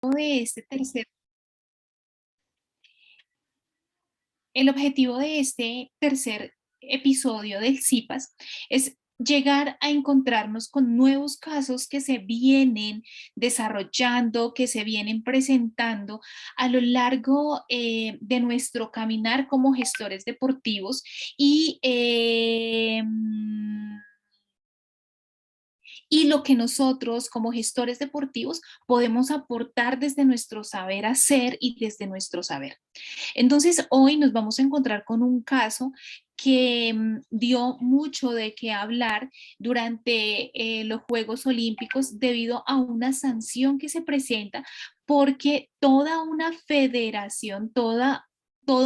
de este tercer, el objetivo de este tercer episodio del CIPAS es llegar a encontrarnos con nuevos casos que se vienen desarrollando, que se vienen presentando a lo largo de nuestro caminar como gestores deportivos y lo que nosotros como gestores deportivos podemos aportar desde nuestro saber hacer y desde nuestro saber. Entonces, hoy nos vamos a encontrar con un caso que dio mucho de qué hablar durante los Juegos Olímpicos debido a una sanción que se presenta porque toda una federación, todo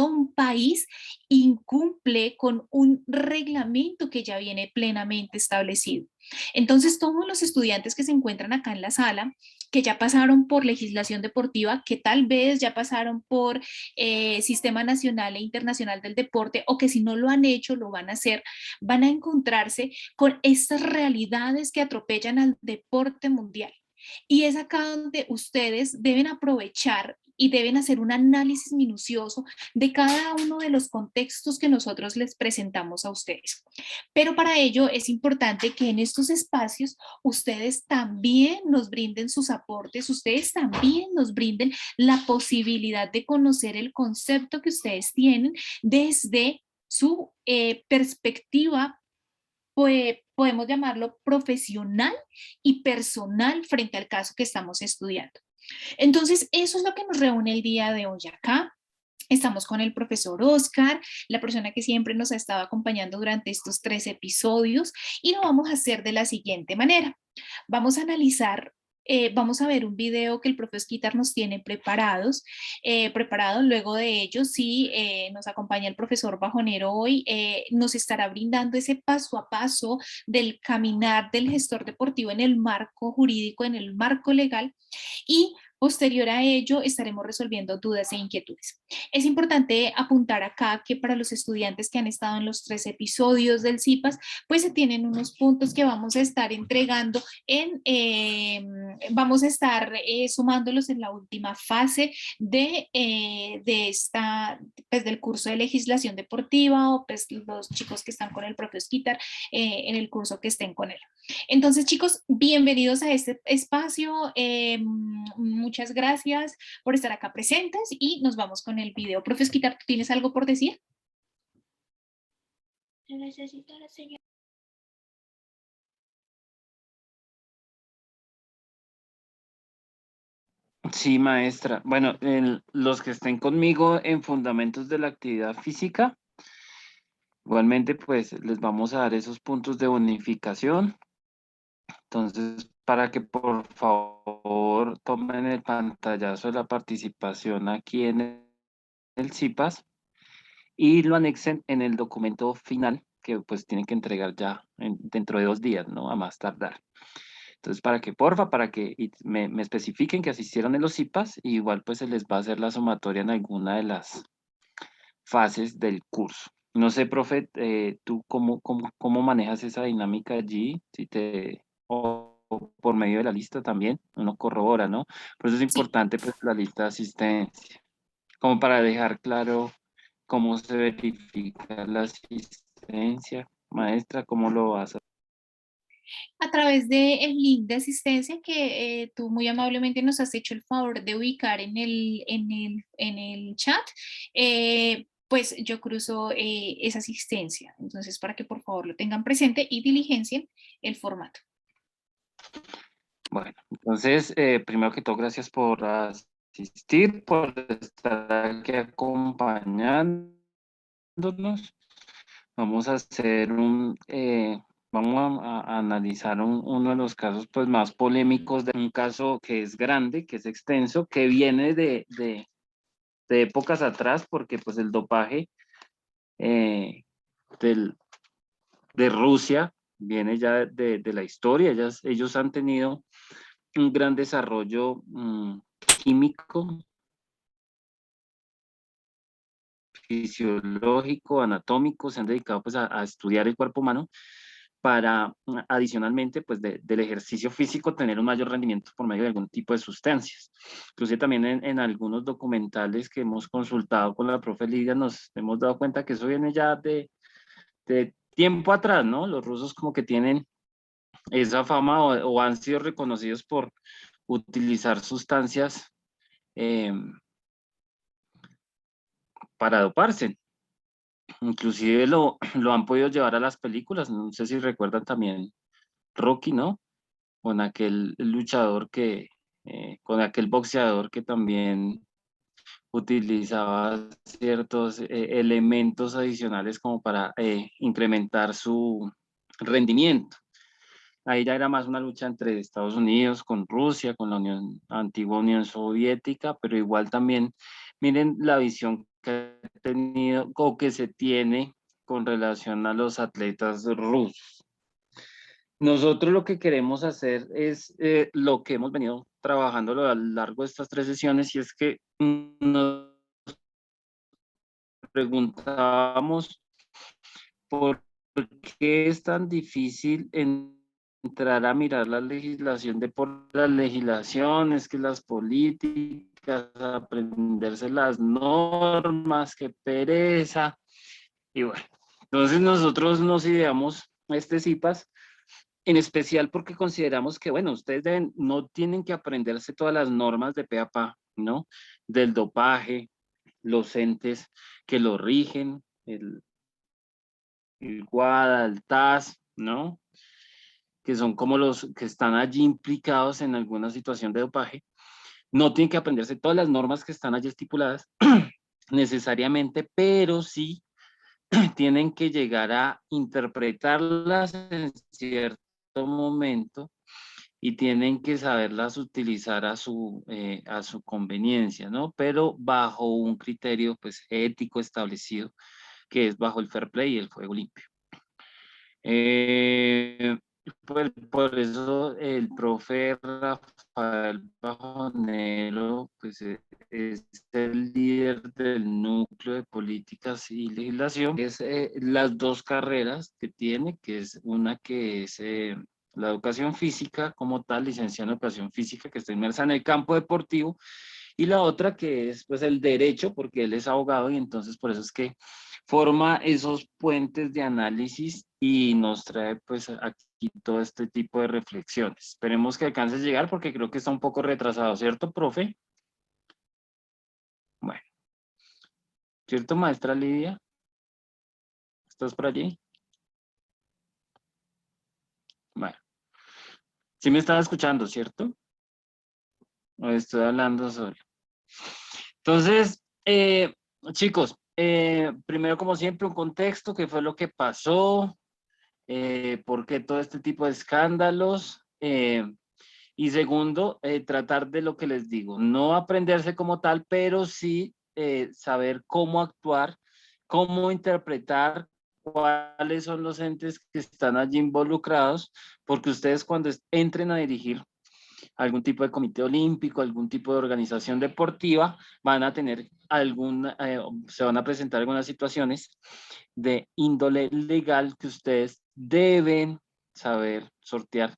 un país incumple con un reglamento que ya viene plenamente establecido. Entonces, todos los estudiantes que se encuentran acá en la sala, que ya pasaron por legislación deportiva, que tal vez ya pasaron por Sistema Nacional e Internacional del Deporte, o que si no lo han hecho, lo van a hacer, van a encontrarse con estas realidades que atropellan al deporte mundial. Y es acá donde ustedes deben aprovechar y deben hacer un análisis minucioso de cada uno de los contextos que nosotros les presentamos a ustedes. Pero para ello es importante que en estos espacios ustedes también nos brinden sus aportes, ustedes también nos brinden la posibilidad de conocer el concepto que ustedes tienen desde su perspectiva, pues, podemos llamarlo profesional y personal frente al caso que estamos estudiando. Entonces, eso es lo que nos reúne el día de hoy acá. Estamos con el profesor Oscar, la persona que siempre nos ha estado acompañando durante estos 3 episodios, y lo vamos a hacer de la siguiente manera. Vamos a analizar, vamos a ver un video que el profesor Quitar nos tiene preparado. Luego de ello, sí, nos acompaña el profesor Bajonero hoy, nos estará brindando ese paso a paso del caminar del gestor deportivo en el marco jurídico, en el marco legal, y posterior a ello estaremos resolviendo dudas e inquietudes. Es importante apuntar acá que para los estudiantes que han estado en los 3 episodios del CIPAS, pues se tienen unos puntos que vamos a estar entregando vamos a estar sumándolos en la última fase de esta, pues del curso de legislación deportiva, o pues los chicos que están con el propio Skitar en el curso que estén con él. Entonces, chicos, bienvenidos a este espacio. Muchas gracias por estar acá presentes y nos vamos con el video. Profe Esquitar, ¿tú tienes algo por decir? Necesito la señal. Sí, maestra. Bueno, los que estén conmigo en fundamentos de la actividad física, igualmente pues les vamos a dar esos puntos de bonificación. Entonces, para que por favor tomen el pantallazo de la participación aquí en el CIPAS y lo anexen en el documento final que pues tienen que entregar ya dentro de 2 días, ¿no? A más tardar. Entonces, para que, porfa, para que me especifiquen que asistieron en los CIPAS, y igual pues se les va a hacer la sumatoria en alguna de las fases del curso. No sé, profe, ¿tú cómo manejas esa dinámica allí? Si te, o por medio de la lista también, uno corrobora, ¿no? Por eso es Sí. importante pues la lista de asistencia, como para dejar claro cómo se verifica la asistencia. Maestra, ¿cómo lo vas a A través del link de asistencia que tú muy amablemente nos has hecho el favor de ubicar en el chat, pues yo cruzo esa asistencia. Entonces, para que por favor lo tengan presente y diligencien el formato. Bueno, entonces, primero que todo, gracias por asistir, por estar aquí acompañándonos. Vamos a hacer vamos a analizar uno de los casos pues más polémicos, de un caso que es grande, que es extenso, que viene de épocas atrás, porque pues el dopaje eh, del, de Rusia viene ya de la historia. Ellos han tenido un gran desarrollo químico, fisiológico, anatómico. Se han dedicado pues a estudiar el cuerpo humano, para adicionalmente pues del ejercicio físico tener un mayor rendimiento por medio de algún tipo de sustancias. Inclusive también en algunos documentales que hemos consultado con la profe Lidia nos hemos dado cuenta que eso viene ya de tiempo atrás, ¿no? Los rusos como que tienen esa fama o han sido reconocidos por utilizar sustancias para doparse. Inclusive lo han podido llevar a las películas, no sé si recuerdan también Rocky, ¿no? Con aquel luchador con aquel boxeador que también utilizaba ciertos elementos adicionales como para incrementar su rendimiento. Ahí ya era más una lucha entre Estados Unidos con Rusia, con la antigua Unión Soviética, pero igual también miren la visión que ha tenido o que se tiene con relación a los atletas rusos. Nosotros lo que queremos hacer es lo que hemos venido trabajando a lo largo de estas 3 sesiones, y es que nos preguntábamos por qué es tan difícil entrar a mirar la legislación de por las legislaciones, que las políticas, aprenderse las normas, qué pereza. Y bueno, entonces nosotros nos ideamos este CIPAS en especial porque consideramos que, bueno, ustedes no tienen que aprenderse todas las normas de pe a pa, ¿no? Del dopaje, los entes que lo rigen, el WADA, el TAS, ¿no? Que son como los que están allí implicados en alguna situación de dopaje. No tienen que aprenderse todas las normas que están allí estipuladas necesariamente, pero sí tienen que llegar a interpretarlas en cierto momento y tienen que saberlas utilizar a su conveniencia, ¿no? Pero bajo un criterio pues ético establecido, que es bajo el fair play y el juego limpio. Por eso el profe Rafael Bajonero pues, es el líder del núcleo de políticas y legislación. Es las dos carreras que tiene, que es una que es la educación física como tal, licenciada en educación física, que está inmersa en el campo deportivo, y la otra que es pues el derecho, porque él es abogado y entonces por eso es que forma esos puentes de análisis y nos trae pues aquí todo este tipo de reflexiones. Esperemos que alcance a llegar porque creo que está un poco retrasado, ¿cierto, profe? Bueno, ¿cierto, maestra Lidia? ¿Estás por allí? Bueno, sí me estaba escuchando, ¿cierto? O estoy hablando solo. Entonces, chicos, primero como siempre un contexto, qué fue lo que pasó, por qué todo este tipo de escándalos, y segundo, tratar de lo que les digo, no aprenderse como tal, pero sí saber cómo actuar, cómo interpretar, cuáles son los entes que están allí involucrados, porque ustedes cuando entren a dirigir algún tipo de comité olímpico, algún tipo de organización deportiva, van a tener se van a presentar algunas situaciones de índole legal que ustedes deben saber sortear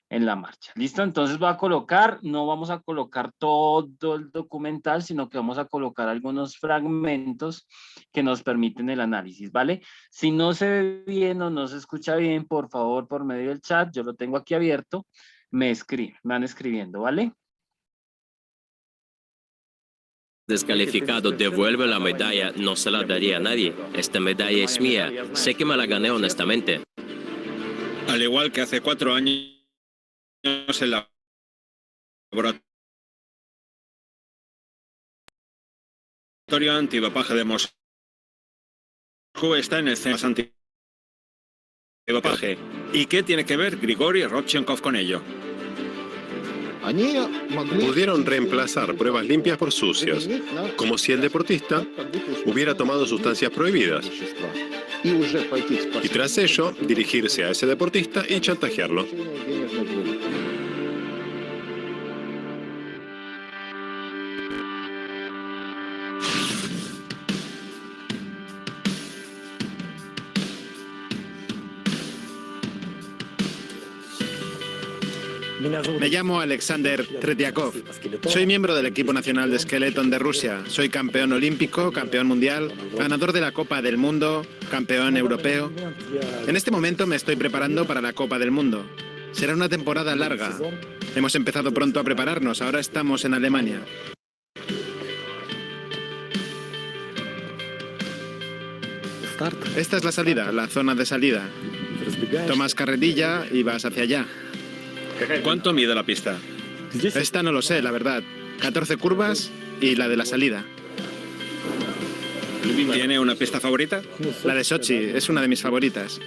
en la marcha. ¿Listo? Entonces va a colocar, no vamos a colocar todo el documental, sino que vamos a colocar algunos fragmentos que nos permiten el análisis, ¿vale? Si no se ve bien o no se escucha bien, por favor, por medio del chat, yo lo tengo aquí abierto, me van escribiendo, ¿vale? Descalificado, devuelve la medalla, no se la daría a nadie. Esta medalla es mía, sé que me la gané honestamente. Al igual que hace 4 años el laboratorio antidopaje de Moscú está en el centro antidopaje. ¿Y qué tiene que ver Grigori Rodchenkov con ello? Pudieron reemplazar pruebas limpias por sucias, como si el deportista hubiera tomado sustancias prohibidas. Y tras ello, dirigirse a ese deportista y chantajearlo. Me llamo Alexander Tretiakov. Soy miembro del equipo nacional de Skeleton de Rusia. Soy campeón olímpico, campeón mundial, ganador de la Copa del Mundo, campeón europeo. En este momento me estoy preparando para la Copa del Mundo. Será una temporada larga. Hemos empezado pronto a prepararnos, ahora estamos en Alemania. Esta es la salida, la zona de salida. Tomas carretilla y vas hacia allá. ¿Cuánto mide la pista? Esta no lo sé, la verdad. 14 curvas y la de la salida. ¿Tiene una pista favorita? La de Sochi es una de mis favoritas.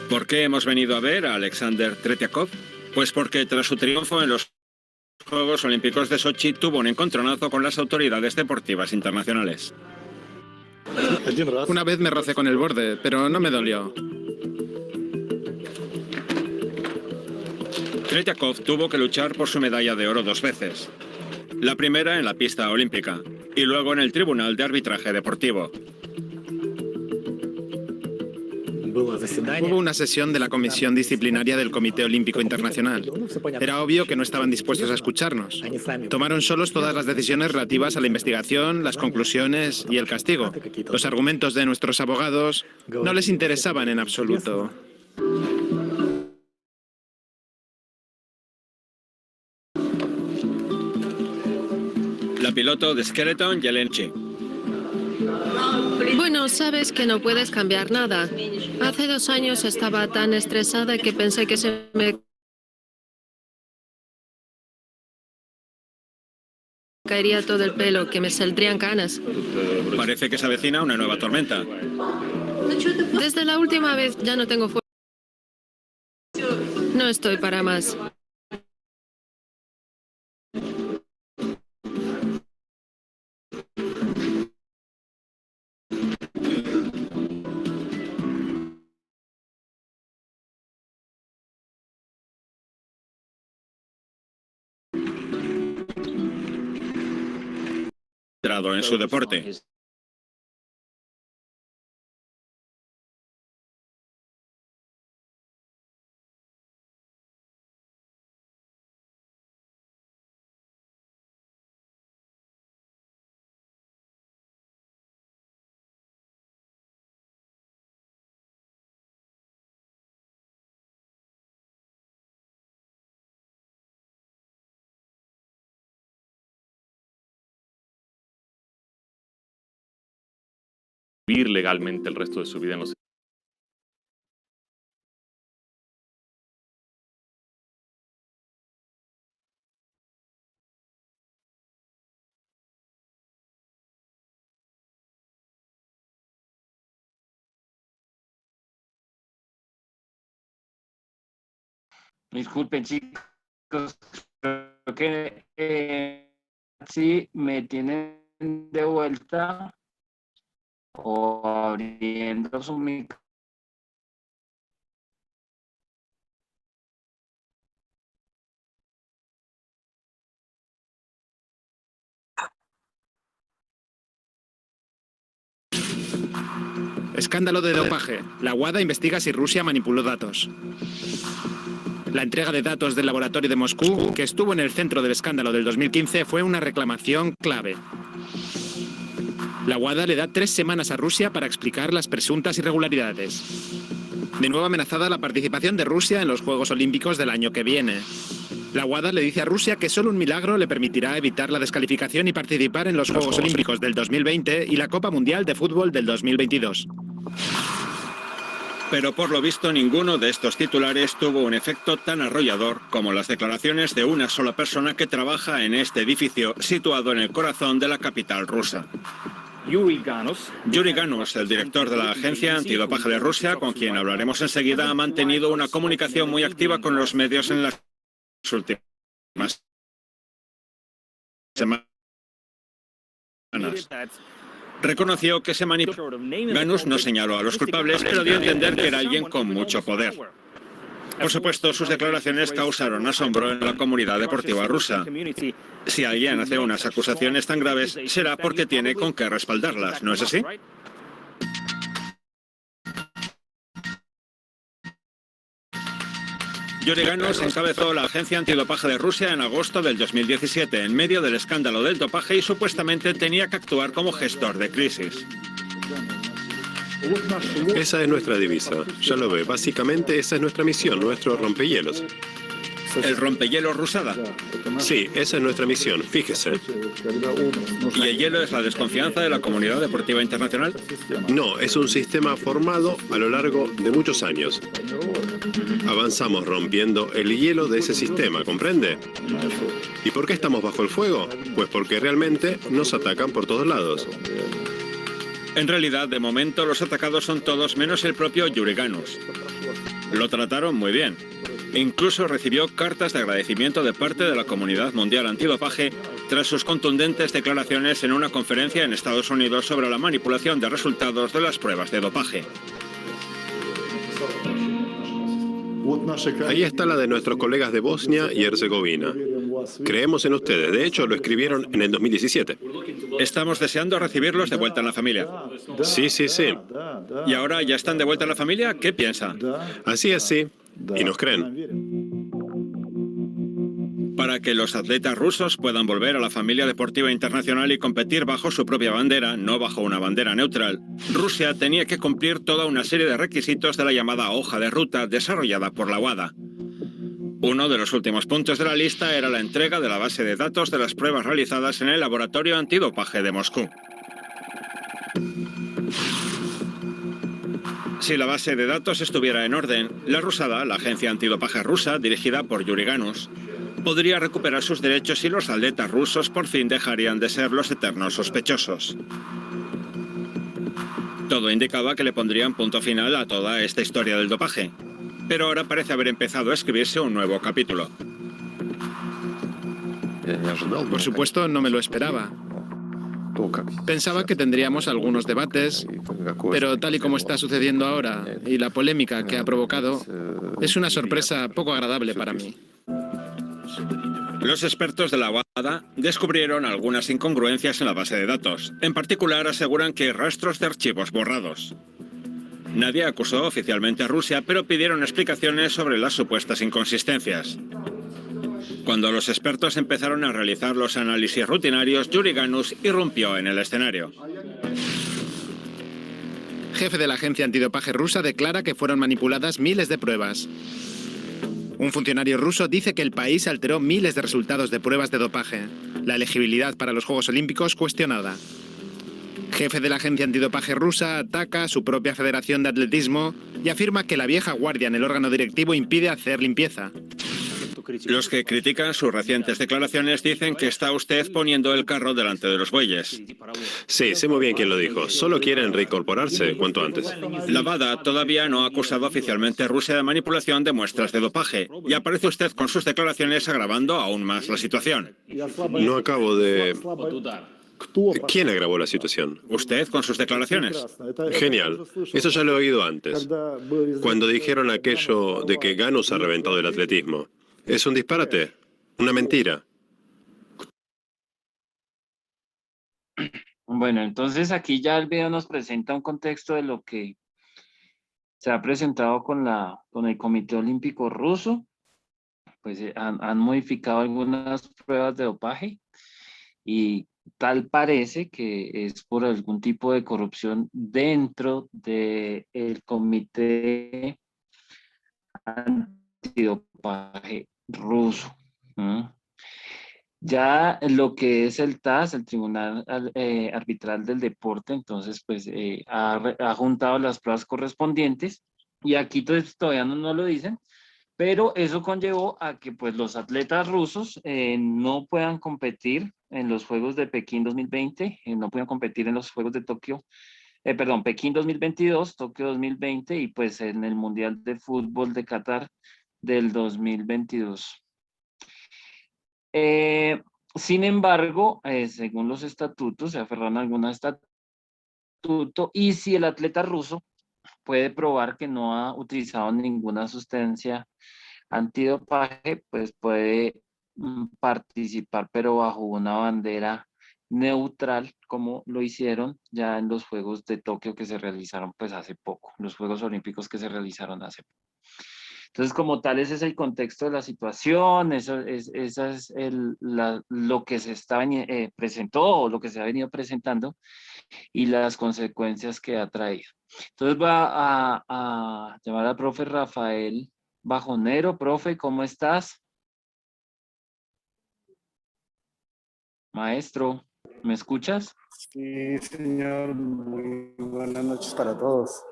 ¿Por qué hemos venido a ver a Alexander Tretiakov? Pues porque tras su triunfo en los Juegos Olímpicos de Sochi tuvo un encontronazo con las autoridades deportivas internacionales. Una vez me rocé con el borde, pero no me dolió. Tretiakov tuvo que luchar por su medalla de oro 2 veces. La primera en la pista olímpica y luego en el Tribunal de Arbitraje Deportivo. Hubo una sesión de la Comisión Disciplinaria del Comité Olímpico Internacional. Era obvio que no estaban dispuestos a escucharnos. Tomaron solos todas las decisiones relativas a la investigación, las conclusiones y el castigo. Los argumentos de nuestros abogados no les interesaban en absoluto. La piloto de Skeleton, Yelenchi. Bueno, sabes que no puedes cambiar nada. Hace 2 años estaba tan estresada que pensé que se me caería todo el pelo, que me saldrían canas. Parece que se avecina una nueva tormenta. Desde la última vez ya no tengo fuerza. No estoy para más. En su deporte. Vivir legalmente el resto de su vida en los Disculpen, chicos, creo que sí me tienen de vuelta o abriendo su micro. Escándalo de dopaje. La WADA investiga si Rusia manipuló datos. La entrega de datos del laboratorio de Moscú, que estuvo en el centro del escándalo del 2015, fue una reclamación clave. La WADA le da 3 semanas a Rusia para explicar las presuntas irregularidades. De nuevo amenazada la participación de Rusia en los Juegos Olímpicos del año que viene. La WADA le dice a Rusia que solo un milagro le permitirá evitar la descalificación y participar en los Juegos Olímpicos del 2020 y la Copa Mundial de Fútbol del 2022. Pero por lo visto ninguno de estos titulares tuvo un efecto tan arrollador como las declaraciones de una sola persona que trabaja en este edificio situado en el corazón de la capital rusa. Yuri Ganus, el director de la Agencia Antidopaje de Rusia, con quien hablaremos enseguida, ha mantenido una comunicación muy activa con los medios en las últimas semanas. Reconoció que se manipuló. Ganus no señaló a los culpables, pero dio a entender que era alguien con mucho poder. Por supuesto, sus declaraciones causaron asombro en la comunidad deportiva rusa. Si alguien hace unas acusaciones tan graves, será porque tiene con qué respaldarlas, ¿no es así? Yuri Ganus encabezó la agencia antidopaje de Rusia en agosto del 2017, en medio del escándalo del dopaje, y supuestamente tenía que actuar como gestor de crisis. Esa es nuestra divisa. Ya lo ve, básicamente esa es nuestra misión, nuestro rompehielos. ¿El rompehielos Rusada? Sí, esa es nuestra misión, fíjese. ¿Y el hielo es la desconfianza de la comunidad deportiva internacional? No, es un sistema formado a lo largo de muchos años. Avanzamos rompiendo el hielo de ese sistema, ¿comprende? ¿Y por qué estamos bajo el fuego? Pues porque realmente nos atacan por todos lados. En realidad, de momento, los atacados son todos menos el propio Yuri Ganus. Lo trataron muy bien. Incluso recibió cartas de agradecimiento de parte de la comunidad mundial antidopaje tras sus contundentes declaraciones en una conferencia en Estados Unidos sobre la manipulación de resultados de las pruebas de dopaje. Ahí está la de nuestros colegas de Bosnia y Herzegovina. Creemos en ustedes. De hecho, lo escribieron en el 2017. Estamos deseando recibirlos de vuelta en la familia. Sí, sí, sí. ¿Y ahora ya están de vuelta en la familia? ¿Qué piensa? Así es, sí. Y nos creen. Para que los atletas rusos puedan volver a la familia deportiva internacional y competir bajo su propia bandera, no bajo una bandera neutral, Rusia tenía que cumplir toda una serie de requisitos de la llamada hoja de ruta desarrollada por la WADA. Uno de los últimos puntos de la lista era la entrega de la base de datos de las pruebas realizadas en el laboratorio antidopaje de Moscú. Si la base de datos estuviera en orden, la Rusada, la agencia antidopaje rusa dirigida por Yuri Ganus, podría recuperar sus derechos y los atletas rusos por fin dejarían de ser los eternos sospechosos. Todo indicaba que le pondrían punto final a toda esta historia del dopaje, pero ahora parece haber empezado a escribirse un nuevo capítulo. Por supuesto, no me lo esperaba. Pensaba que tendríamos algunos debates, pero tal y como está sucediendo ahora y la polémica que ha provocado, es una sorpresa poco agradable para mí. Los expertos de la WADA descubrieron algunas incongruencias en la base de datos. En particular, aseguran que hay rastros de archivos borrados. Nadie acusó oficialmente a Rusia, pero pidieron explicaciones sobre las supuestas inconsistencias. Cuando los expertos empezaron a realizar los análisis rutinarios, Yuri Ganus irrumpió en el escenario. Jefe de la agencia antidopaje rusa declara que fueron manipuladas miles de pruebas. Un funcionario ruso dice que el país alteró miles de resultados de pruebas de dopaje. La elegibilidad para los Juegos Olímpicos cuestionada. Jefe de la agencia antidopaje rusa ataca a su propia federación de atletismo y afirma que la vieja guardia en el órgano directivo impide hacer limpieza. Los que critican sus recientes declaraciones dicen que está usted poniendo el carro delante de los bueyes. Sí, sé muy bien quién lo dijo. Solo quieren reincorporarse cuanto antes. La WADA todavía no ha acusado oficialmente a Rusia de manipulación de muestras de dopaje, y aparece usted con sus declaraciones agravando aún más la situación. No acabo de... ¿Quién agravó la situación? ¿Usted con sus declaraciones? Genial. Eso ya lo he oído antes. Cuando dijeron aquello de que Ganus ha reventado el atletismo. Es un disparate, una mentira. Bueno, entonces aquí ya el video nos presenta un contexto de lo que se ha presentado con el Comité Olímpico Ruso. Pues han modificado algunas pruebas de dopaje y tal parece que es por algún tipo de corrupción dentro del Comité Antidopaje ruso. Ya lo que es el TAS, el Tribunal Arbitral del Deporte, entonces pues ha juntado las pruebas correspondientes y aquí todavía no lo dicen, pero eso conllevó a que pues los atletas rusos no puedan competir en los Juegos de Pekín 2020, no puedan competir en los Juegos de Tokio, Pekín 2022, Tokio 2020 y pues en el Mundial de Fútbol de Qatar del 2022. Sin embargo, según los estatutos, se aferran a algún estatuto y si el atleta ruso puede probar que no ha utilizado ninguna sustancia antidopaje, pues puede participar, pero bajo una bandera neutral, como lo hicieron ya en los Juegos de Tokio que se realizaron pues hace poco, los Juegos Olímpicos que se realizaron hace poco. Entonces, como tal, ese es el contexto de la situación, esa es lo que se presentó o lo que se ha venido presentando y las consecuencias que ha traído. Entonces, a llamar al profe Rafael Bajonero. Profe, ¿cómo estás? Maestro, ¿me escuchas? Sí, señor. Muy buenas noches para todos.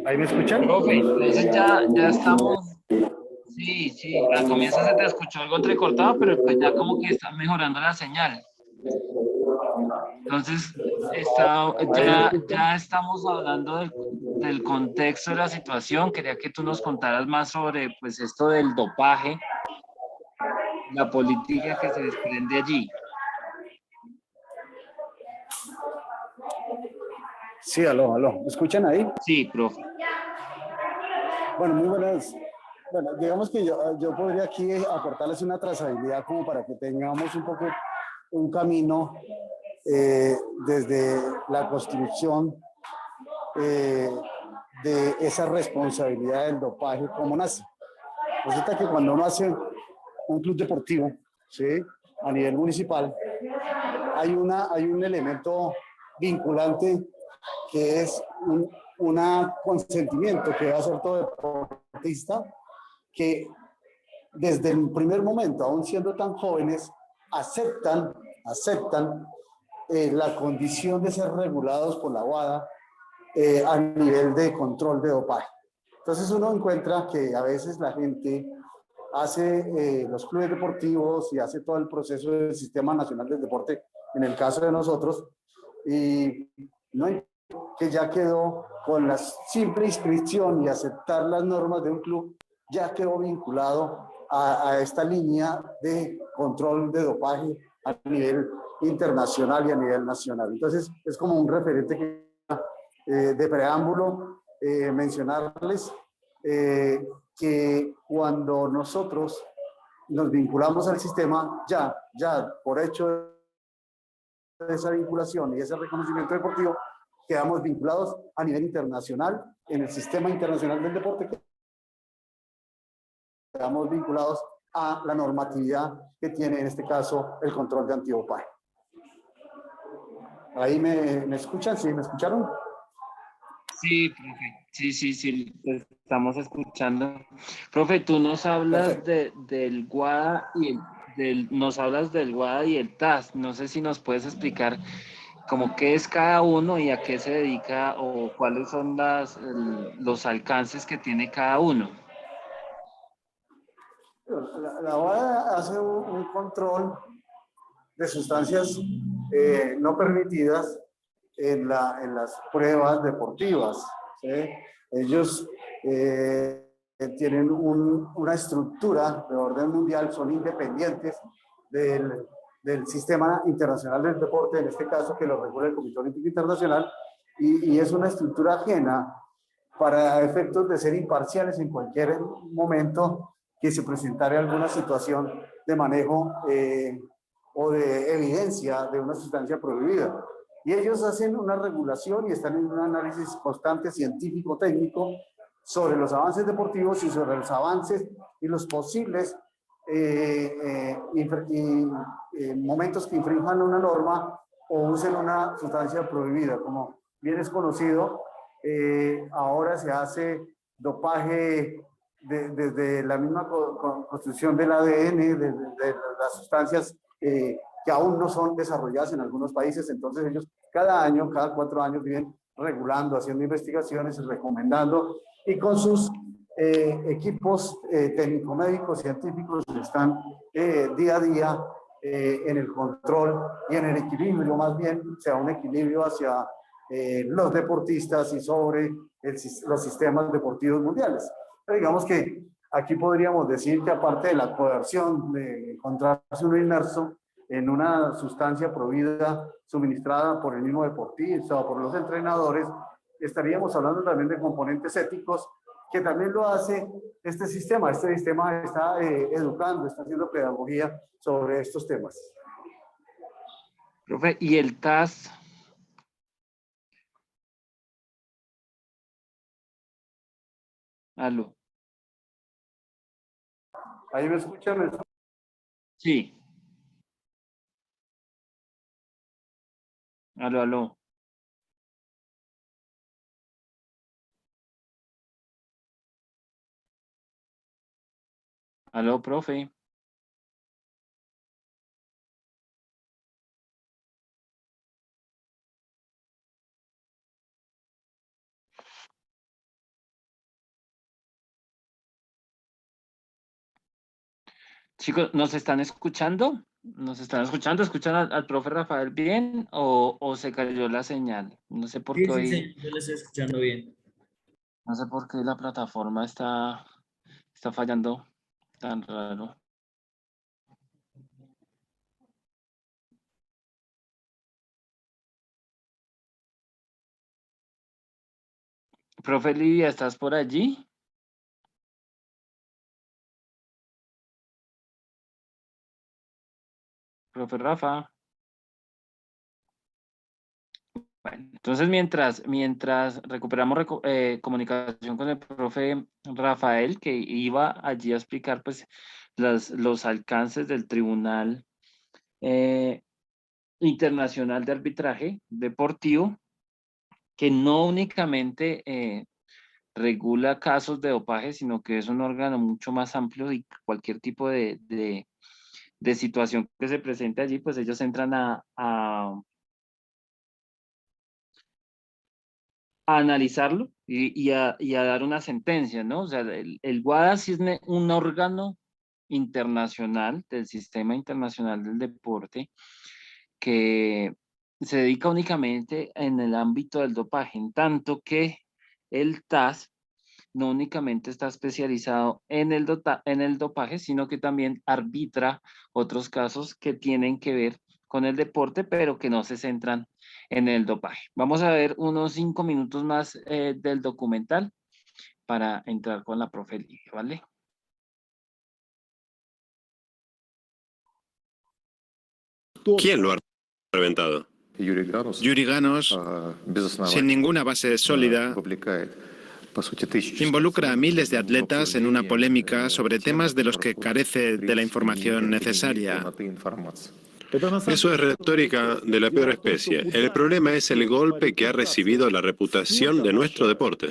¿Ahí me escuchan? Profe, entonces ya estamos. Sí, sí, al comienzo se te escuchó algo entrecortado, pero pues ya como que está mejorando la señal. Entonces, ya estamos hablando del contexto de la situación. Quería que tú nos contaras más sobre pues esto del dopaje, la política que se desprende allí. Sí, aló. ¿Me escuchan ahí? Sí, profe. Bueno, muy buenas. Bueno, digamos que yo podría aquí aportarles una trazabilidad como para que tengamos un poco un camino desde la construcción de esa responsabilidad del dopaje, cómo nace. Resulta que cuando uno hace un club deportivo, ¿sí? A nivel municipal, hay un elemento vinculante que es un consentimiento que va a hacer todo deportista, que desde el primer momento, aún siendo tan jóvenes, aceptan la condición de ser regulados por la WADA a nivel de control de dopaje. Entonces uno encuentra que a veces la gente hace los clubes deportivos y hace todo el proceso del Sistema Nacional del Deporte, en el caso de nosotros, y no que ya quedó con la simple inscripción y aceptar las normas de un club, ya quedó vinculado a esta línea de control de dopaje a nivel internacional y a nivel nacional. Entonces, es como un referente que, de preámbulo, mencionarles que cuando nosotros nos vinculamos al sistema, ya por hecho de esa vinculación y ese reconocimiento deportivo, quedamos vinculados a nivel internacional, en el sistema internacional del deporte, quedamos vinculados a la normatividad que tiene en este caso el control de antidopaje. ¿Ahí me escuchan? ¿Sí? ¿Me escucharon? Sí, profe. Sí, te estamos escuchando. Profe, tú nos hablas del WADA nos hablas del WADA y el TAS. No sé si nos puedes explicar como qué es cada uno y a qué se dedica o cuáles son los alcances que tiene cada uno. La WADA hace un control de sustancias no permitidas en las pruebas deportivas, ¿sí? Ellos tienen una estructura de orden mundial, son independientes del Sistema Internacional del Deporte, en este caso que lo regula el Comité Olímpico Internacional, y es una estructura ajena para efectos de ser imparciales en cualquier momento que se presentara alguna situación de manejo o de evidencia de una sustancia prohibida. Y ellos hacen una regulación y están en un análisis constante científico-técnico sobre los avances deportivos y sobre los avances y los posibles momentos que infrinjan una norma o usen una sustancia prohibida. Como bien es conocido, ahora se hace dopaje desde la misma construcción del ADN, de las sustancias que aún no son desarrolladas en algunos países. Entonces ellos cada año, cada 4 años vienen regulando, haciendo investigaciones, recomendando, y con sus equipos técnico-médicos, científicos, están día a día en el control y en el equilibrio, más bien, sea un equilibrio hacia los deportistas y sobre los sistemas deportivos mundiales. Pero digamos que aquí podríamos decir que aparte de la coerción de encontrarse uno inmerso en una sustancia prohibida suministrada por el mismo deportista o por los entrenadores, estaríamos hablando también de componentes éticos que también lo hace este sistema. Este sistema está educando, está haciendo pedagogía sobre estos temas. Profe, ¿y el TAS? Aló. ¿Ahí me escuchan? Sí. Aló, aló. Aló, profe. Chicos, ¿nos están escuchando? ¿Nos están escuchando? ¿Escuchan al profe Rafael bien o se cayó la señal? No sé por qué Sí, hoy, sí, yo les estoy escuchando bien. no sé por qué la plataforma está fallando tan raro. Profe Lidia, ¿estás por allí? Profe Rafa. Bueno, entonces mientras recuperamos comunicación con el profe Rafael, que iba allí a explicar pues los alcances del Tribunal Internacional de Arbitraje Deportivo, que no únicamente regula casos de dopaje, sino que es un órgano mucho más amplio y cualquier tipo de situación que se presente allí, pues ellos entran a analizarlo y a dar una sentencia, ¿no? O sea, el WADA sí es un órgano internacional del Sistema Internacional del Deporte que se dedica únicamente en el ámbito del dopaje, en tanto que el TAS no únicamente está especializado en el dopaje, sino que también arbitra otros casos que tienen que ver con el deporte, pero que no se centran en el dopaje. Vamos a ver unos 5 minutos más del documental para entrar con la profe Lidia, ¿vale? ¿Quién lo ha reventado? Yuri Ganos, sin ninguna base sólida, involucra a miles de atletas en una polémica sobre temas de los que carece de la información necesaria. Eso es retórica de la peor especie. El problema es el golpe que ha recibido la reputación de nuestro deporte.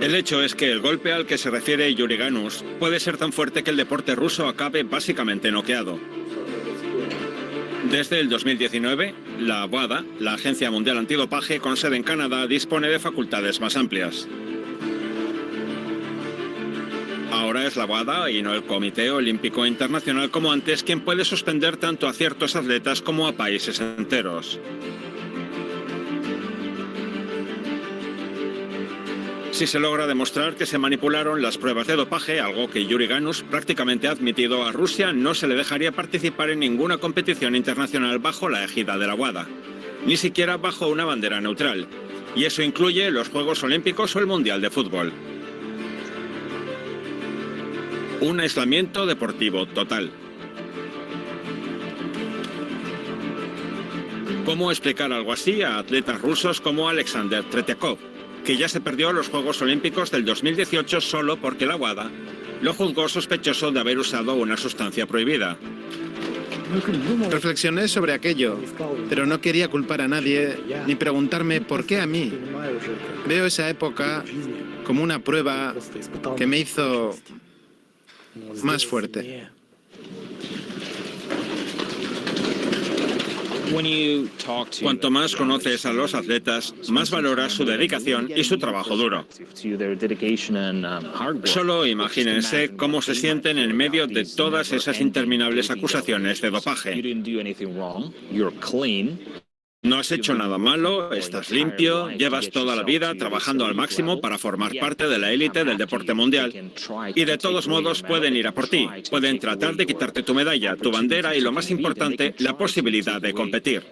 El hecho es que el golpe al que se refiere Yuri Ganos puede ser tan fuerte que el deporte ruso acabe básicamente noqueado. Desde el 2019, la WADA, la Agencia Mundial Antidopaje con sede en Canadá, dispone de facultades más amplias. Ahora es la WADA y no el Comité Olímpico Internacional como antes quien puede suspender tanto a ciertos atletas como a países enteros. Si se logra demostrar que se manipularon las pruebas de dopaje, algo que Yuri Ganos prácticamente ha admitido, a Rusia no se le dejaría participar en ninguna competición internacional bajo la égida de la WADA, ni siquiera bajo una bandera neutral, y eso incluye los Juegos Olímpicos o el Mundial de Fútbol. Un aislamiento deportivo total. ¿Cómo explicar algo así a atletas rusos como Alexander Tretiakov, que ya se perdió los Juegos Olímpicos del 2018 solo porque la WADA lo juzgó sospechoso de haber usado una sustancia prohibida? Reflexioné sobre aquello, pero no quería culpar a nadie ni preguntarme por qué a mí. Veo esa época como una prueba que me hizo más fuerte. Cuanto más conoces a los atletas, más valoras su dedicación y su trabajo duro. Solo imagínense cómo se sienten en medio de todas esas interminables acusaciones de dopaje. No has hecho nada malo, estás limpio, llevas toda la vida trabajando al máximo para formar parte de la élite del deporte mundial. Y de todos modos pueden ir a por ti, pueden tratar de quitarte tu medalla, tu bandera y, lo más importante, la posibilidad de competir.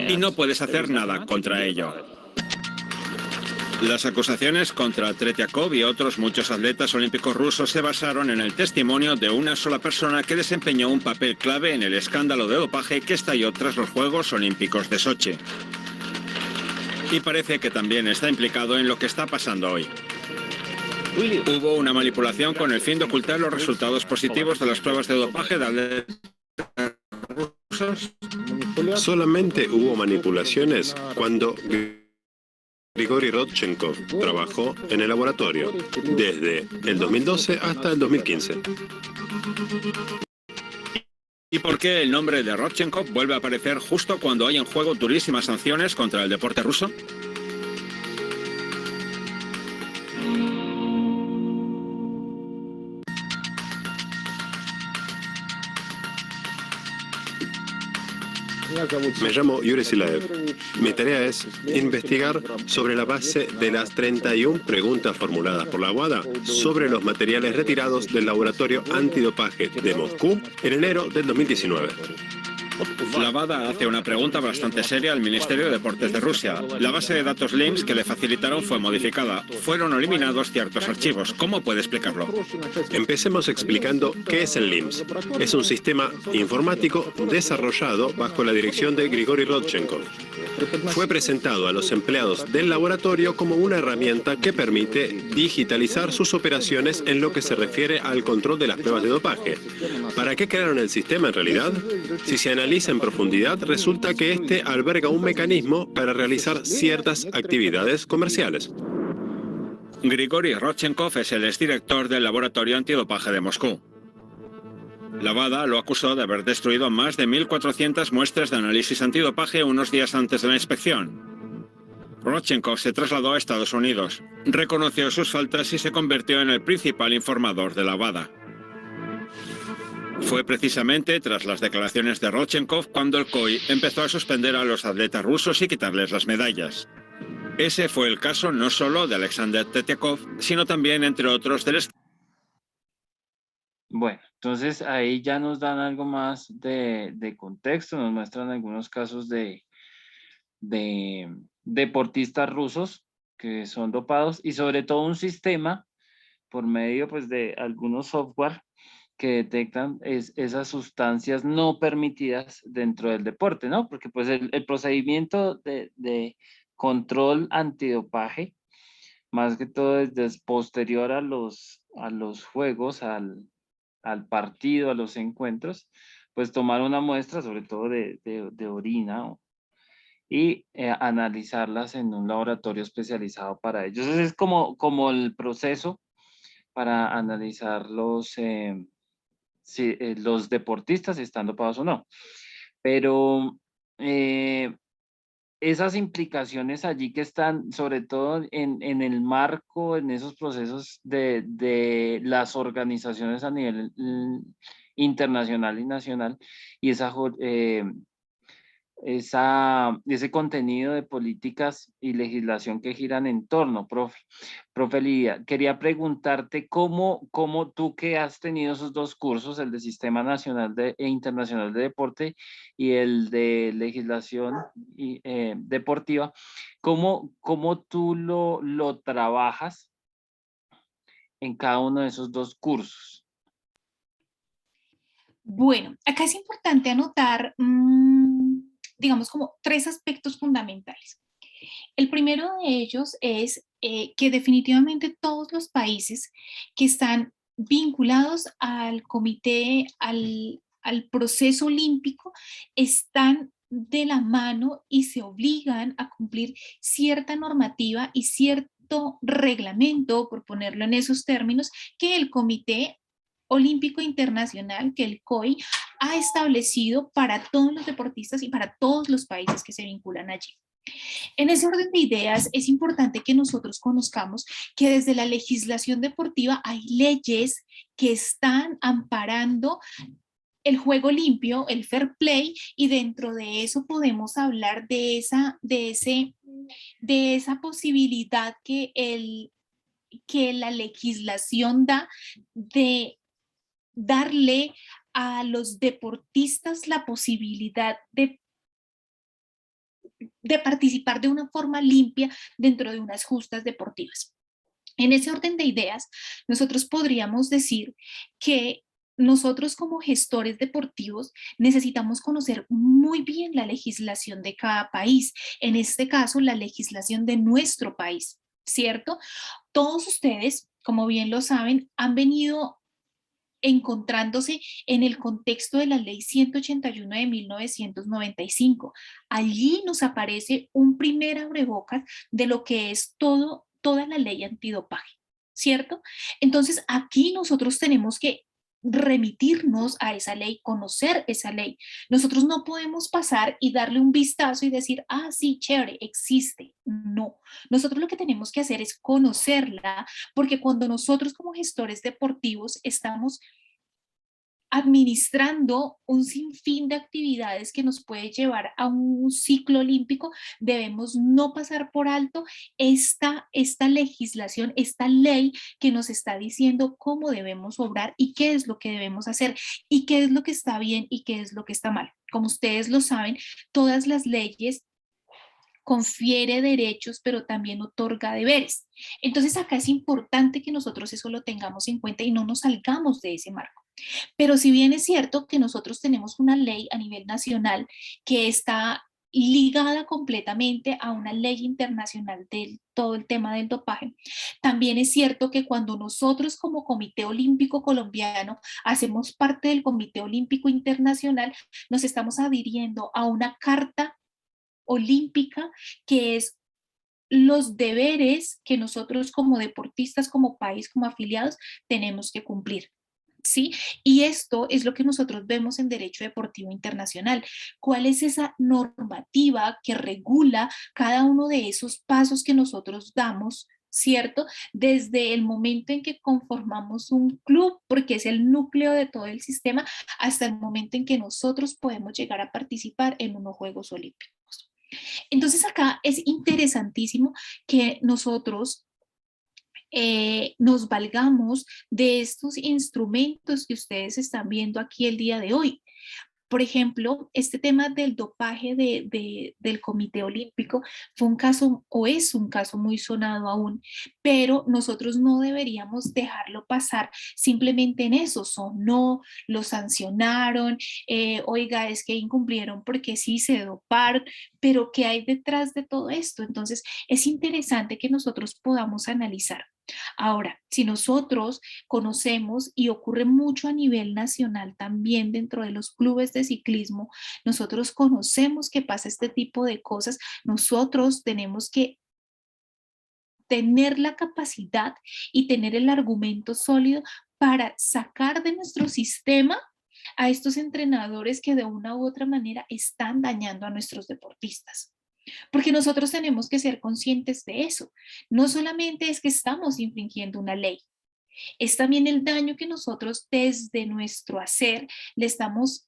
Y no puedes hacer nada contra ello. Las acusaciones contra Tretiakov y otros muchos atletas olímpicos rusos se basaron en el testimonio de una sola persona que desempeñó un papel clave en el escándalo de dopaje que estalló tras los Juegos Olímpicos de Sochi. Y parece que también está implicado en lo que está pasando hoy. Hubo una manipulación con el fin de ocultar los resultados positivos de las pruebas de dopaje de atletas rusos. Solamente hubo manipulaciones cuando Grigori Rodchenkov trabajó en el laboratorio, desde el 2012 hasta el 2015. ¿Y por qué el nombre de Rodchenkov vuelve a aparecer justo cuando hay en juego durísimas sanciones contra el deporte ruso? Me llamo Yuri Silaev. Mi tarea es investigar sobre la base de las 31 preguntas formuladas por la WADA sobre los materiales retirados del laboratorio antidopaje de Moscú en enero del 2019. La WADA hace una pregunta bastante seria al Ministerio de Deportes de Rusia. La base de datos LIMS que le facilitaron fue modificada. Fueron eliminados ciertos archivos. ¿Cómo puede explicarlo? Empecemos explicando qué es el LIMS. Es un sistema informático desarrollado bajo la dirección de Grigori Rodchenkov. Fue presentado a los empleados del laboratorio como una herramienta que permite digitalizar sus operaciones en lo que se refiere al control de las pruebas de dopaje. ¿Para qué crearon el sistema en realidad? Si se analiza en profundidad, resulta que este alberga un mecanismo para realizar ciertas actividades comerciales. Grigori Rodchenkov es el exdirector del laboratorio antidopaje de Moscú. La WADA lo acusó de haber destruido más de 1.400 muestras de análisis antidopaje unos días antes de la inspección. Rodchenkov se trasladó a Estados Unidos, reconoció sus faltas y se convirtió en el principal informador de la WADA. Fue precisamente tras las declaraciones de Rodchenkov cuando el COI empezó a suspender a los atletas rusos y quitarles las medallas. Ese fue el caso no solo de Alexander Tetyakov, sino también, entre otros, del... Bueno, entonces ahí ya nos dan algo más de contexto, nos muestran algunos casos de deportistas rusos que son dopados y sobre todo un sistema por medio pues de algunos software que detectan esas sustancias no permitidas dentro del deporte, ¿no? Porque pues el procedimiento de control antidopaje, más que todo es posterior a los juegos, al partido, a los encuentros, pues tomar una muestra, sobre todo de orina, y analizarlas en un laboratorio especializado para ellos. Entonces es como el proceso para analizar los deportistas si están dopados o no. Pero esas implicaciones allí que están, sobre todo en el marco, en esos procesos de las organizaciones a nivel internacional y nacional, y ese contenido de políticas y legislación que giran en torno, profe Lidia, quería preguntarte cómo tú que has tenido esos dos cursos, el de Sistema Nacional e Internacional de Deporte y el de Legislación Deportiva, ¿cómo tú lo trabajas en cada uno de esos dos cursos? Bueno, acá es importante anotar, digamos, como 3 aspectos fundamentales. El primero de ellos es que definitivamente todos los países que están vinculados al comité, al proceso olímpico, están de la mano y se obligan a cumplir cierta normativa y cierto reglamento, por ponerlo en esos términos, que el Comité Olímpico Internacional, que el COI, ha establecido para todos los deportistas y para todos los países que se vinculan allí. En ese orden de ideas, es importante que nosotros conozcamos que desde la legislación deportiva hay leyes que están amparando el juego limpio, el fair play, y dentro de eso podemos hablar de esa posibilidad que la legislación da de darle a los deportistas la posibilidad de participar de una forma limpia dentro de unas justas deportivas. En ese orden de ideas, nosotros podríamos decir que nosotros como gestores deportivos necesitamos conocer muy bien la legislación de cada país, en este caso la legislación de nuestro país, ¿cierto? Todos ustedes, como bien lo saben, han venido encontrándose en el contexto de la Ley 181 de 1995. Allí nos aparece un primer abrebocas de lo que es toda la ley antidopaje, ¿cierto? Entonces aquí nosotros tenemos que remitirnos a esa ley, conocer esa ley. Nosotros no podemos pasar y darle un vistazo y decir, ah, sí, chévere, existe. No, nosotros lo que tenemos que hacer es conocerla, porque cuando nosotros como gestores deportivos estamos administrando un sinfín de actividades que nos puede llevar a un ciclo olímpico, debemos no pasar por alto esta legislación, esta ley que nos está diciendo cómo debemos obrar y qué es lo que debemos hacer y qué es lo que está bien y qué es lo que está mal. Como ustedes lo saben, todas las leyes confiere derechos, pero también otorga deberes. Entonces acá es importante que nosotros eso lo tengamos en cuenta y no nos salgamos de ese marco. Pero si bien es cierto que nosotros tenemos una ley a nivel nacional que está ligada completamente a una ley internacional de todo el tema del dopaje, también es cierto que cuando nosotros como Comité Olímpico Colombiano hacemos parte del Comité Olímpico Internacional, nos estamos adhiriendo a una carta olímpica que es los deberes que nosotros como deportistas, como país, como afiliados, tenemos que cumplir. ¿Sí? Y esto es lo que nosotros vemos en Derecho Deportivo Internacional. ¿Cuál es esa normativa que regula cada uno de esos pasos que nosotros damos, ¿cierto? Desde el momento en que conformamos un club, porque es el núcleo de todo el sistema, hasta el momento en que nosotros podemos llegar a participar en unos Juegos Olímpicos. Entonces acá es interesantísimo que nosotros nos valgamos de estos instrumentos que ustedes están viendo aquí el día de hoy. Por ejemplo, este tema del dopaje del Comité Olímpico fue un caso o es un caso muy sonado aún, pero nosotros no deberíamos dejarlo pasar simplemente en eso. Sonó, lo sancionaron, oiga, es que incumplieron porque sí se doparon, pero ¿qué hay detrás de todo esto? Entonces, es interesante que nosotros podamos analizar. Ahora, si nosotros conocemos, y ocurre mucho a nivel nacional también dentro de los clubes de ciclismo, nosotros conocemos que pasa este tipo de cosas, nosotros tenemos que tener la capacidad y tener el argumento sólido para sacar de nuestro sistema a estos entrenadores que de una u otra manera están dañando a nuestros deportistas. Porque nosotros tenemos que ser conscientes de eso. No solamente es que estamos infringiendo una ley, es también el daño que nosotros desde nuestro hacer le estamos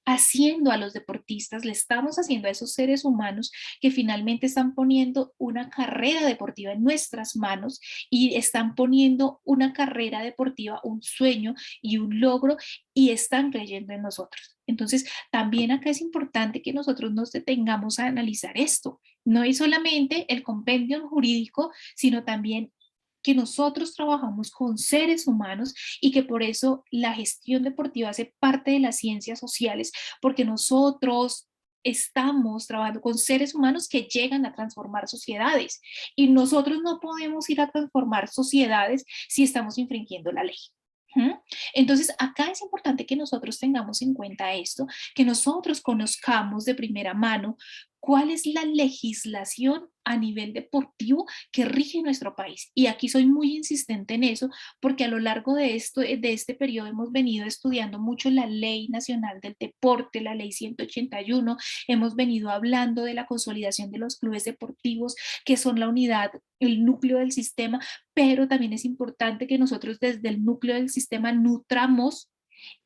haciendo a los deportistas, le estamos haciendo a esos seres humanos que finalmente están poniendo una carrera deportiva en nuestras manos y están poniendo una carrera deportiva, un sueño y un logro y están creyendo en nosotros. Entonces, también acá es importante que nosotros nos detengamos a analizar esto. No es solamente el compendio jurídico, sino también que nosotros trabajamos con seres humanos y que por eso la gestión deportiva hace parte de las ciencias sociales, porque nosotros estamos trabajando con seres humanos que llegan a transformar sociedades y nosotros no podemos ir a transformar sociedades si estamos infringiendo la ley. Entonces, acá es importante que nosotros tengamos en cuenta esto, que nosotros conozcamos de primera mano cuál es la legislación a nivel deportivo que rige nuestro país. Y aquí soy muy insistente en eso, porque a lo largo de este periodo hemos venido estudiando mucho la Ley Nacional del Deporte, la Ley 181, hemos venido hablando de la consolidación de los clubes deportivos, que son la unidad, el núcleo del sistema, pero también es importante que nosotros desde el núcleo del sistema nutramos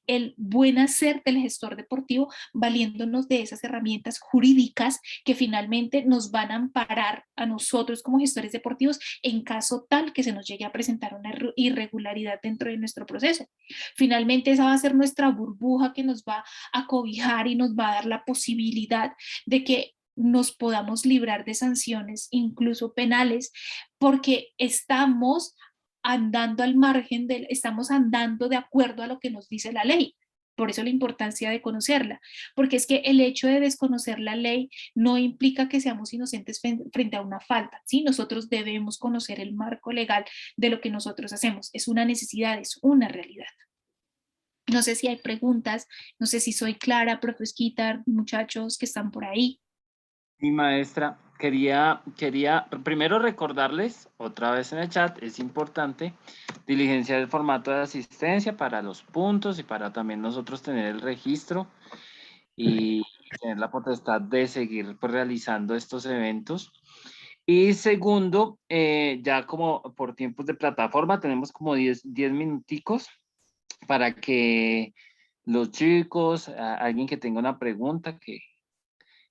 el buen hacer del gestor deportivo, valiéndonos de esas herramientas jurídicas que finalmente nos van a amparar a nosotros como gestores deportivos en caso tal que se nos llegue a presentar una irregularidad dentro de nuestro proceso. Finalmente esa va a ser nuestra burbuja que nos va a cobijar y nos va a dar la posibilidad de que nos podamos librar de sanciones, incluso penales, porque estamos andando al margen estamos andando de acuerdo a lo que nos dice la ley. Por eso la importancia de conocerla, porque es que el hecho de desconocer la ley no implica que seamos inocentes frente a una falta, ¿sí? Nosotros debemos conocer el marco legal de lo que nosotros hacemos. Es una necesidad, es una realidad. No sé si hay preguntas, no sé si soy clara, profe Esquita, muchachos que están por ahí. Mi maestra, quería primero recordarles otra vez en el chat, es importante diligenciar el formato de asistencia para los puntos y para también nosotros tener el registro y tener la potestad de seguir pues, realizando estos eventos. Y segundo, ya como por tiempos de plataforma, tenemos como 10 minuticos para que los chicos, alguien que tenga una pregunta, que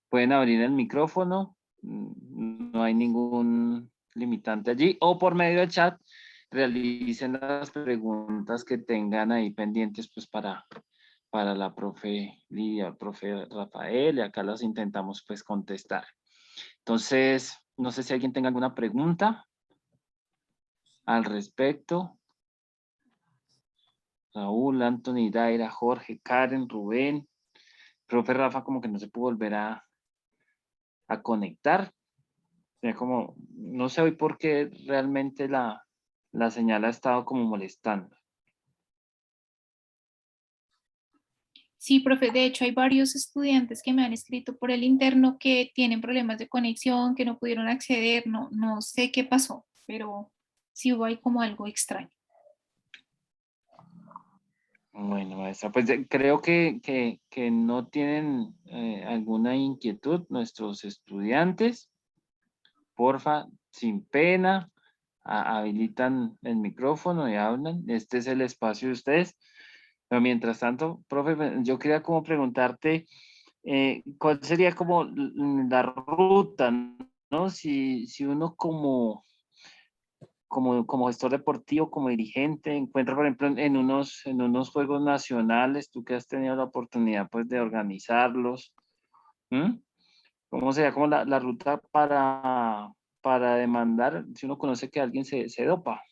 pueden abrir el micrófono, no hay ningún limitante allí, o por medio del chat realicen las preguntas que tengan ahí pendientes pues para la profe Lidia, el profe Rafael, y acá las intentamos pues contestar. Entonces, no sé si alguien tenga alguna pregunta al respecto. Raúl, Anthony, Daira, Jorge, Karen, Rubén. Profe Rafa como que no se pudo volver a conectar. O sea, como, no sé hoy por qué realmente la señal ha estado como molestando. Sí, profe, de hecho hay varios estudiantes que me han escrito por el interno que tienen problemas de conexión, que no pudieron acceder, no sé qué pasó, pero sí hubo ahí como algo extraño. Bueno, maestra, pues creo que no tienen alguna inquietud nuestros estudiantes. Porfa, sin pena, habilitan el micrófono y hablan. Este es el espacio de ustedes. Pero mientras tanto, profe, yo quería como preguntarte, ¿cuál sería como la ruta, ¿no? Si uno como gestor deportivo, como dirigente, encuentra, por ejemplo, en unos juegos nacionales, tú que has tenido la oportunidad, pues, de organizarlos, ¿m? ¿Cómo sería como la ruta para demandar si uno conoce que alguien se dopa?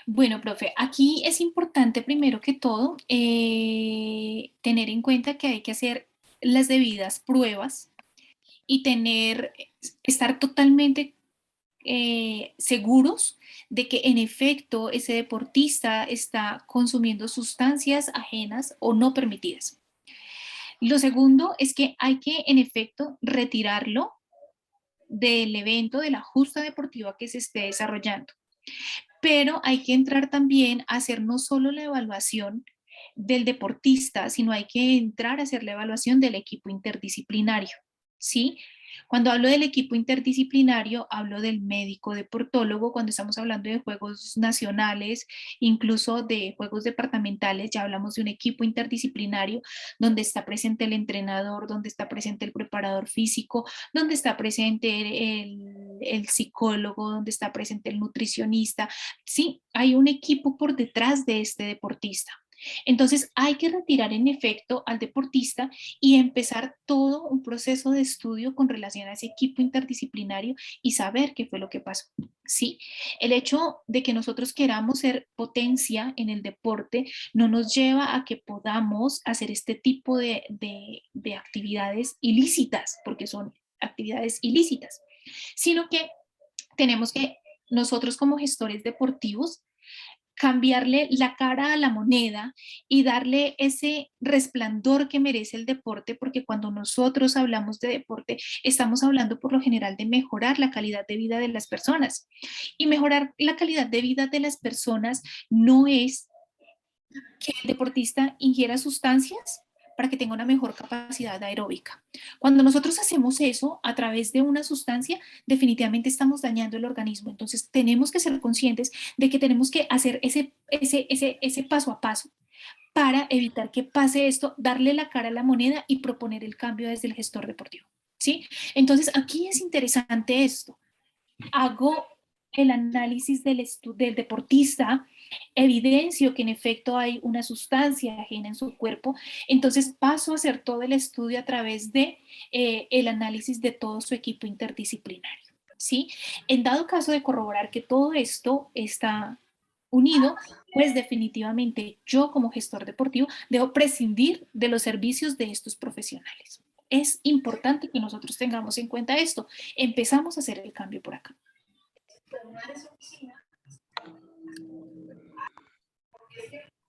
Bueno, profe, aquí es importante primero que todo tener en cuenta que hay que hacer las debidas pruebas y estar totalmente seguros de que en efecto ese deportista está consumiendo sustancias ajenas o no permitidas. Lo segundo es que hay que en efecto retirarlo del evento, de la justa deportiva que se esté desarrollando. Pero hay que entrar también a hacer no solo la evaluación del deportista, sino hay que entrar a hacer la evaluación del equipo interdisciplinario, ¿sí? Cuando hablo del equipo interdisciplinario, hablo del médico deportólogo, cuando estamos hablando de juegos nacionales, incluso de juegos departamentales, ya hablamos de un equipo interdisciplinario donde está presente el entrenador, donde está presente el preparador físico, donde está presente el psicólogo, donde está presente el nutricionista. Sí, hay un equipo por detrás de este deportista. Entonces hay que retirar en efecto al deportista y empezar todo un proceso de estudio con relación a ese equipo interdisciplinario y saber qué fue lo que pasó. ¿Sí? El hecho de que nosotros queramos ser potencia en el deporte no nos lleva a que podamos hacer este tipo de actividades ilícitas, porque son actividades ilícitas, sino que tenemos que nosotros como gestores deportivos cambiarle la cara a la moneda y darle ese resplandor que merece el deporte, porque cuando nosotros hablamos de deporte, estamos hablando por lo general de mejorar la calidad de vida de las personas. Y mejorar la calidad de vida de las personas no es que el deportista ingiera sustancias para que tenga una mejor capacidad aeróbica. Cuando nosotros hacemos eso a través de una sustancia, definitivamente estamos dañando el organismo. Entonces tenemos que ser conscientes de que tenemos que hacer ese paso a paso para evitar que pase esto, darle la cara a la moneda y proponer el cambio desde el gestor deportivo, ¿sí? Entonces aquí es interesante esto. Hago el análisis del deportista, evidencio que en efecto hay una sustancia ajena en su cuerpo, entonces paso a hacer todo el estudio a través de el análisis de todo su equipo interdisciplinario. ¿sí? En dado caso de corroborar que todo esto está unido, pues definitivamente yo como gestor deportivo debo prescindir de los servicios de estos profesionales. Es importante que nosotros tengamos en cuenta esto. Empezamos a hacer el cambio por acá.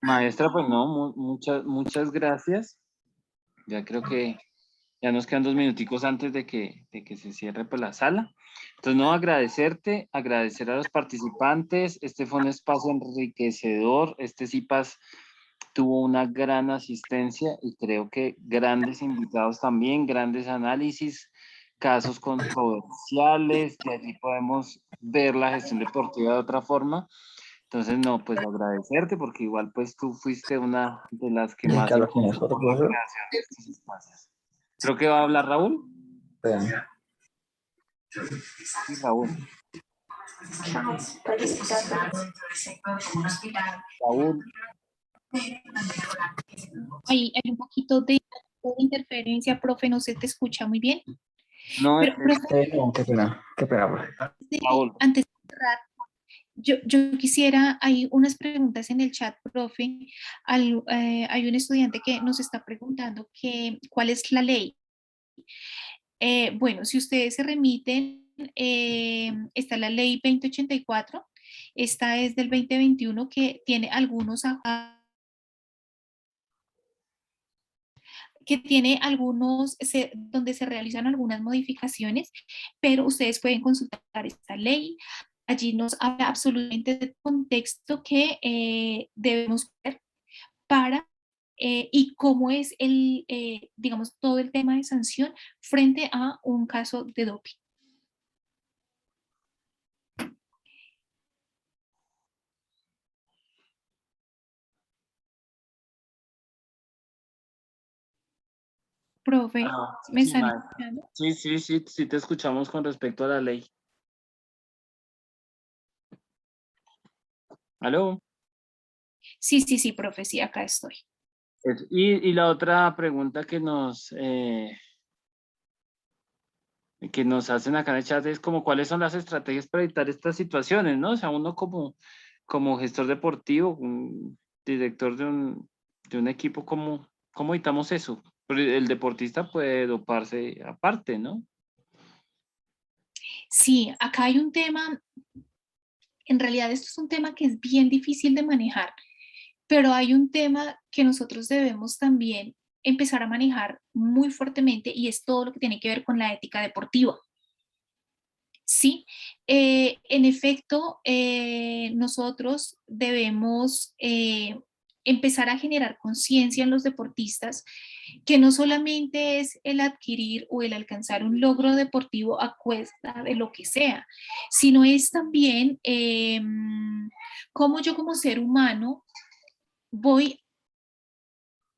Maestra, pues no, muchas gracias. Ya creo que ya nos quedan 2 minuticos antes de que se cierre pues, la sala. Entonces, no, agradecerte, agradecer a los participantes. Este fue un espacio enriquecedor. Este CIPAS tuvo una gran asistencia y creo que grandes invitados también, grandes análisis, casos controversiales, que allí podemos ver la gestión deportiva de otra forma. Entonces, no, pues agradecerte porque igual pues tú fuiste una de las que más impulsó por la creación de estos espacios. Creo que va a hablar Raúl. Sí, Raúl. Raúl. Hay un poquito de interferencia, profe, no se te escucha muy bien. No, pero, profe, qué pena, profe. Antes de cerrar, yo quisiera, hay unas preguntas en el chat, profe. Hay un estudiante que nos está preguntando cuál es la ley. Bueno, si ustedes se remiten, está la ley 2084, esta es del 2021 que tiene algunos donde se realizan algunas modificaciones, pero ustedes pueden consultar esta ley. Allí nos habla absolutamente del contexto que debemos ver para y cómo es digamos, todo el tema de sanción frente a un caso de doping. Profe, ¿me sí, están escuchando? Sí, te escuchamos con respecto a la ley. ¿Aló? Sí, profe, sí, acá estoy. Y la otra pregunta que nos hacen acá en el chat es como cuáles son las estrategias para evitar estas situaciones, ¿no? O sea, uno como gestor deportivo, un director de un equipo, ¿cómo evitamos eso? Porque el deportista puede doparse aparte, ¿no? Sí, acá hay un tema, en realidad esto es un tema que es bien difícil de manejar, pero hay un tema que nosotros debemos también empezar a manejar muy fuertemente y es todo lo que tiene que ver con la ética deportiva. Sí, en efecto, nosotros debemos empezar a generar conciencia en los deportistas que no solamente es el adquirir o el alcanzar un logro deportivo a cuesta de lo que sea, sino es también cómo yo como ser humano voy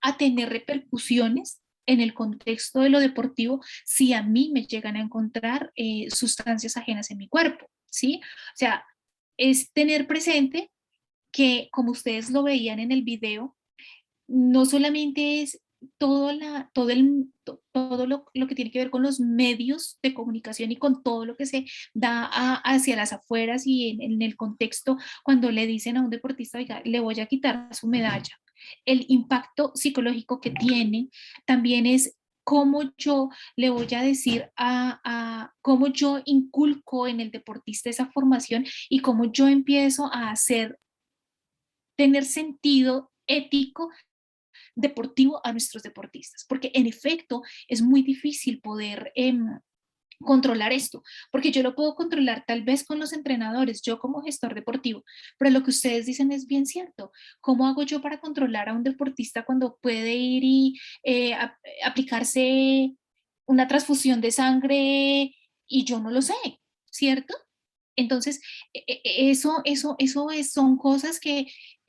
a tener repercusiones en el contexto de lo deportivo si a mí me llegan a encontrar sustancias ajenas en mi cuerpo, ¿sí? O sea, es tener presente que, como ustedes lo veían en el video, no solamente es todo lo que tiene que ver con los medios de comunicación y con todo lo que se da hacia las afueras y en el contexto cuando le dicen a un deportista, oiga, le voy a quitar su medalla. El impacto psicológico que tiene también es cómo yo le voy a decir cómo yo inculco en el deportista esa formación y cómo yo empiezo a tener sentido ético deportivo a nuestros deportistas, porque en efecto es muy difícil poder controlar esto, porque yo lo puedo controlar tal vez con los entrenadores, yo como gestor deportivo, pero lo que ustedes dicen es bien cierto. ¿Cómo hago yo para controlar a un deportista cuando puede ir y aplicarse una transfusión de sangre y yo no lo sé, ¿cierto? Entonces, son cosas que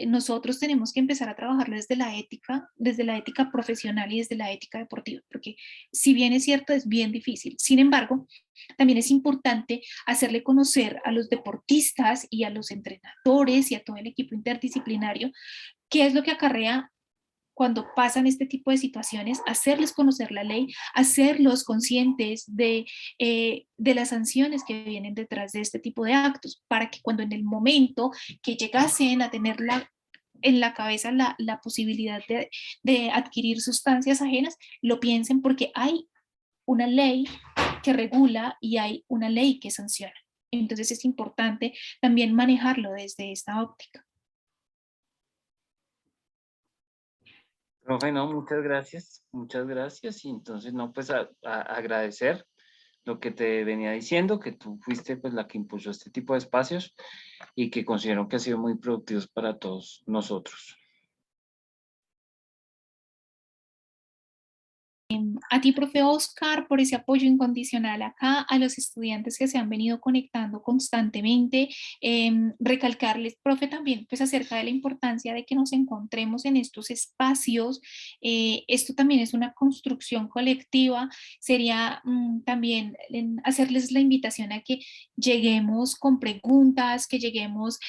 nosotros tenemos que empezar a trabajar desde la ética profesional y desde la ética deportiva, porque si bien es cierto, es bien difícil. Sin embargo, también es importante hacerle conocer a los deportistas y a los entrenadores y a todo el equipo interdisciplinario qué es lo que acarrea cuando pasan este tipo de situaciones, hacerles conocer la ley, hacerlos conscientes de las sanciones que vienen detrás de este tipo de actos, para que cuando en el momento que llegasen a tener en la cabeza la posibilidad de adquirir sustancias ajenas, lo piensen, porque hay una ley que regula y hay una ley que sanciona. Entonces es importante también manejarlo desde esta óptica. Profe, no, muchas gracias. Y entonces, no, pues agradecer lo que te venía diciendo, que tú fuiste pues la que impulsó este tipo de espacios y que considero que ha sido muy productivos para todos nosotros. A ti, profe Oscar, por ese apoyo incondicional acá, a los estudiantes que se han venido conectando constantemente, recalcarles, profe, también pues acerca de la importancia de que nos encontremos en estos espacios. Esto también es una construcción colectiva. Sería también hacerles la invitación a que lleguemos con preguntas, que lleguemos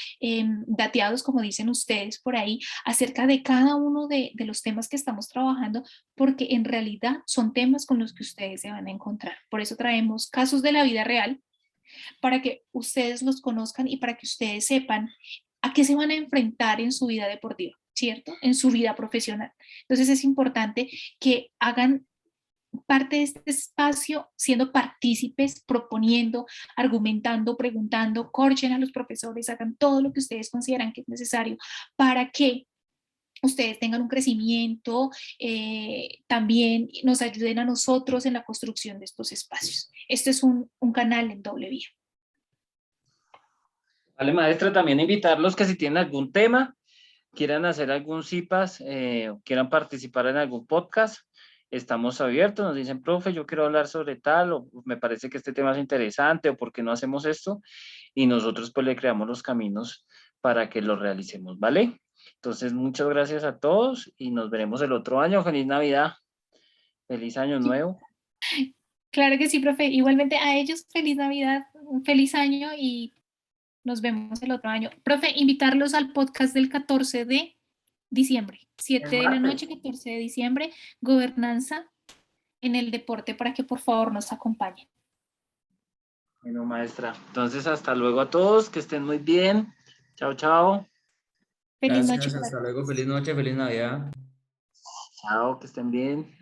dateados, como dicen ustedes por ahí, acerca de cada uno de los temas que estamos trabajando, porque en realidad son temas con los que ustedes se van a encontrar. Por eso traemos casos de la vida real, para que ustedes los conozcan y para que ustedes sepan a qué se van a enfrentar en su vida deportiva, ¿cierto? En su vida profesional. Entonces es importante que hagan parte de este espacio siendo partícipes, proponiendo, argumentando, preguntando, corchen a los profesores, hagan todo lo que ustedes consideran que es necesario para que ustedes tengan un crecimiento, también nos ayuden a nosotros en la construcción de estos espacios. Este es un canal en doble vía. Vale, maestra, también invitarlos que si tienen algún tema, quieran hacer algún CIPAS, quieran participar en algún podcast, estamos abiertos, nos dicen, profe, yo quiero hablar sobre tal, o me parece que este tema es interesante, o por qué no hacemos esto, y nosotros pues le creamos los caminos para que lo realicemos, ¿vale? Entonces, muchas gracias a todos y nos veremos el otro año. Feliz Navidad, feliz Año Nuevo. Claro que sí, profe. Igualmente a ellos, feliz Navidad, un feliz año y nos vemos el otro año. Profe, invitarlos al podcast del 14 de diciembre, 7 de la noche, 14 de diciembre, gobernanza en el deporte, para que por favor nos acompañen. Bueno, maestra, entonces hasta luego a todos, que estén muy bien. Chao, chao. Feliz Gracias, noche. hasta luego, feliz noche, feliz Navidad. Chao, que estén bien.